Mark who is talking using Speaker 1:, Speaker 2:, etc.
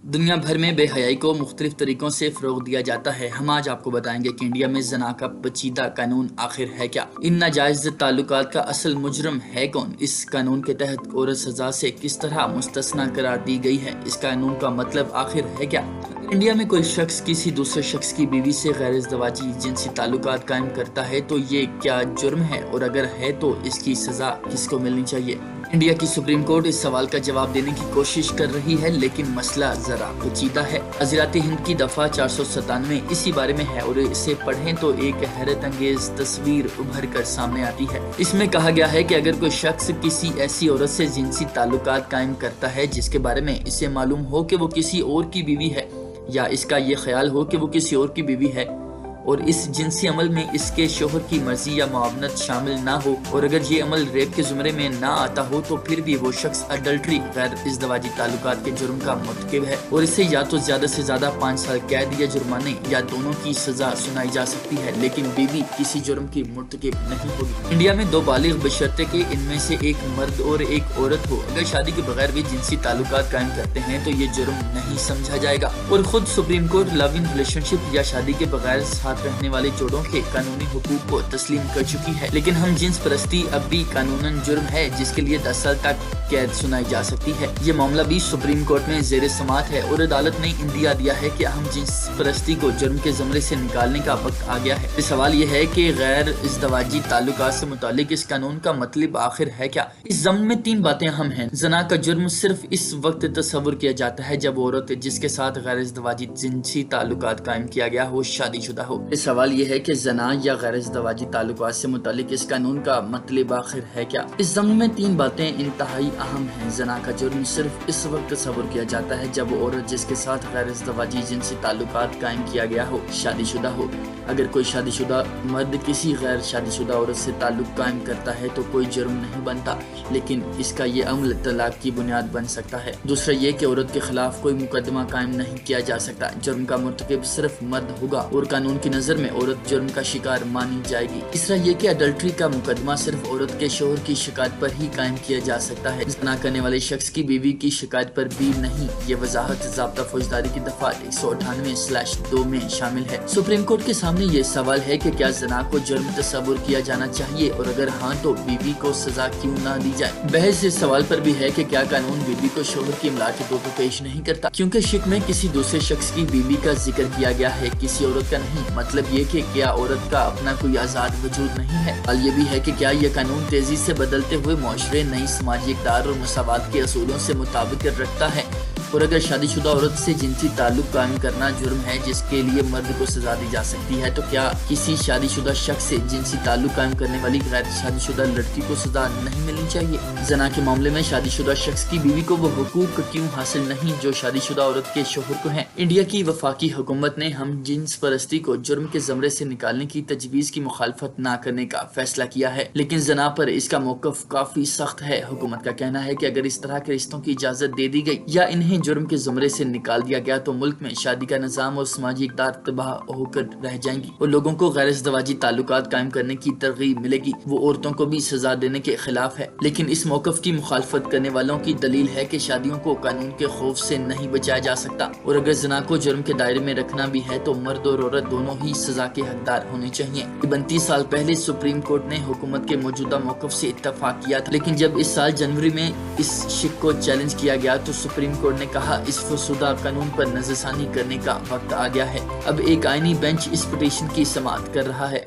Speaker 1: दुनिया भर में बेहयाई को मुख्तलिफ तरीकों से फरोग दिया जाता है। हम आज आपको बताएंगे कि इंडिया में जना का पेचीदा कानून आखिर है क्या, इन नाजायज ताल्लुकात का असल मुजरम है कौन, इस कानून के तहत औरत सजा से किस तरह मुस्तस्ना करार दी गई है, इस कानून का मतलब आखिर है क्या। इंडिया में कोई शख्स किसी दूसरे शख्स की बीवी से गैर इज़्दवाजी जिनसी ताल्लुकात कायम करता है तो ये क्या जुर्म है, और अगर है तो इसकी सजा किसको मिलनी चाहिए। इंडिया की सुप्रीम कोर्ट इस सवाल का जवाब देने की कोशिश कर रही है, लेकिन मसला जरा पेचीदा है। वज़ीरात हिंद की दफा 497 इसी बारे में है और इसे पढ़ें तो एक हैरत अंगेज तस्वीर उभर कर सामने आती है। इसमें कहा गया है कि अगर कोई शख्स किसी ऐसी औरत से जिनसी ताल्लुकात कायम करता है जिसके बारे में इसे मालूम हो कि वो किसी और की बीवी है, या इसका ये ख्याल हो कि वो किसी और की बीवी है, और इस जिनसी अमल में इसके शोहर की मर्जी या मुआवनत शामिल ना हो, और अगर ये अमल रेप के जुमरे में ना आता हो, तो फिर भी वो शख्स अडल्ट्री गैर इज़्दवाजी ताल्लुकात के जुर्म का मुर्तकिब है और इसे या तो ज्यादा से ज्यादा 5 साल कैद या जुर्माने या दोनों की सजा सुनाई जा सकती है, लेकिन बीवी किसी जुर्म की मुर्तकिब नहीं होगी। इंडिया में 2 बालिग बशर्ते के इनमें से एक मर्द और एक औरत हो, अगर शादी के बगैर भी जिनसी ताल्लुकात कायम करते हैं तो ये जुर्म नहीं समझा जाएगा। और खुद supreme court love in relationship या शादी के बगैर साथ रहने वाले जोड़ों के कानूनी हुकूक को तस्लीम कर चुकी है, लेकिन हम जिन्स परस्ती अब भी कानूनन जुर्म है जिसके लिए 10 साल तक कैद सुनाई जा सकती है। ये मामला भी सुप्रीम कोर्ट में जेर समात है और अदालत ने इंदिया दिया है कि हम जिन्स परस्ती को जुर्म के ज़मरे से निकालने का वक्त आ गया है। सवाल ये है कि गैर इज़्दवाजी ताल्लुकात से मुतालिक इस कानून का मतलब आखिर है क्या। इस ज़म्न में 3 बातें अहम हैं। जना का जुर्म सिर्फ इस वक्त तस्वुर किया जाता है जब औरत जिसके साथ गैर इज़्दवाजी जिनसी ताल्लुकात कायम किया गया हो शादीशुदा हो। सवाल यह है कि जना या गैर इज़्दवाजी ताल्लुकात से मुतालिक इस कानून का मतलब आखिर है क्या। इस ज़म्न में 3 बातें इंतहाई अहम हैं। जना का जुर्म सिर्फ इस वक्त तस्वुर किया जाता है जब औरत जिसके साथ गैर इज़्दवाजी जिनसी ताल्लुकात कायम किया गया हो शादीशुदा हो। अगर कोई शादीशुदा मर्द किसी गैर शादीशुदा औरत से ताल्लुक कायम करता है तो कोई जुर्म नहीं बनता, लेकिन इसका ये अमल तलाक की बुनियाद बन सकता है। दूसरा ये कि औरत के खिलाफ कोई मुकदमा कायम नहीं किया जा सकता। जुर्म का मुर्तकिब सिर्फ मर्द होगा और कानून की नजर में औरत जुर्म का शिकार मानी जाएगी। तीसरा ये कि अडल्ट्री का मुकदमा सिर्फ औरत के शोहर की शिकायत पर ही कायम किया जा सकता है, जना करने वाले शख्स की बीवी की शिकायत पर भी नहीं। ये वजाहत ज़ाब्ता फौजदारी की दफा 198/2 में शामिल है। सुप्रीम कोर्ट के सामने ये सवाल है कि क्या जना को जुर्म तस्वुर किया जाना चाहिए, और अगर हाँ तो बीवी को सजा क्यों ना दी जाए। बहस इस सवाल पर भी है कि क्या कानून बीवी को शोहर की इमला के तौर पर पेश नहीं करता, क्योंकि शिक में किसी दूसरे शख्स की बीवी का जिक्र किया गया है, किसी औरत का नहीं। मतलब ये कि क्या औरत का अपना कोई आजाद वजूद नहीं है। और ये भी है कि क्या यह कानून तेजी से बदलते हुए मुआशरे नई समाजी इक़दार और मसावात के असूलों से मुताबिक रखता है। और अगर शादीशुदा औरत से जिनसी ताल्लुक कायम करना जुर्म है जिसके लिए मर्द को सजा दी जा सकती है, तो क्या किसी शादीशुदा शख्स से जिनसी ताल्लुक कायम करने वाली गैर शादीशुदा लड़की को सजा नहीं मिलनी चाहिए। जना के मामले में शादीशुदा शख्स की बीवी को वो हुकूक क्यों हासिल नहीं जो शादीशुदा औरत के शोहर को है। इंडिया की वफाकी हुकूमत ने हम जिन्स परस्ती को जुर्म के ज़मरे से निकालने की तजवीज़ की मुखालफत न करने का फैसला किया है, लेकिन जना पर इसका मौक़िफ़ काफी सख्त है। हुकूमत का कहना है कि अगर इस तरह के रिश्तों की इजाज़त दे दी गई या इन्हें जुर्म के ज़मरे से निकाल दिया गया तो मुल्क में शादी का निज़ाम और समाजी इक़दार तबाह होकर रह जाएंगी और लोगों को गैर इज़्दवाजी ताल्लुकात कायम करने की तरगीब मिलेगी। वो औरतों को भी सजा देने के खिलाफ है, लेकिन इस मौक़िफ़ की मुखालफत करने वालों की दलील है कि शादियों को कानून के खौफ से नहीं बचाया जा सकता, और अगर जना को जुर्म के दायरे में रखना भी है तो मर्द और औरत दोनों ही सजा के हकदार होने चाहिए। 32 साल पहले सुप्रीम कोर्ट ने हुकूमत के मौजूदा मौक़िफ़ से इत्तफाक किया था, लेकिन जब इस साल जनवरी में इस शिक को चैलेंज किया गया तो सुप्रीम कोर्ट ने कहा इस फरसुदा कानून पर नज़रसानी करने का वक्त आ गया है। अब एक आईनी बेंच इस पिटीशन की समाअत कर रहा है।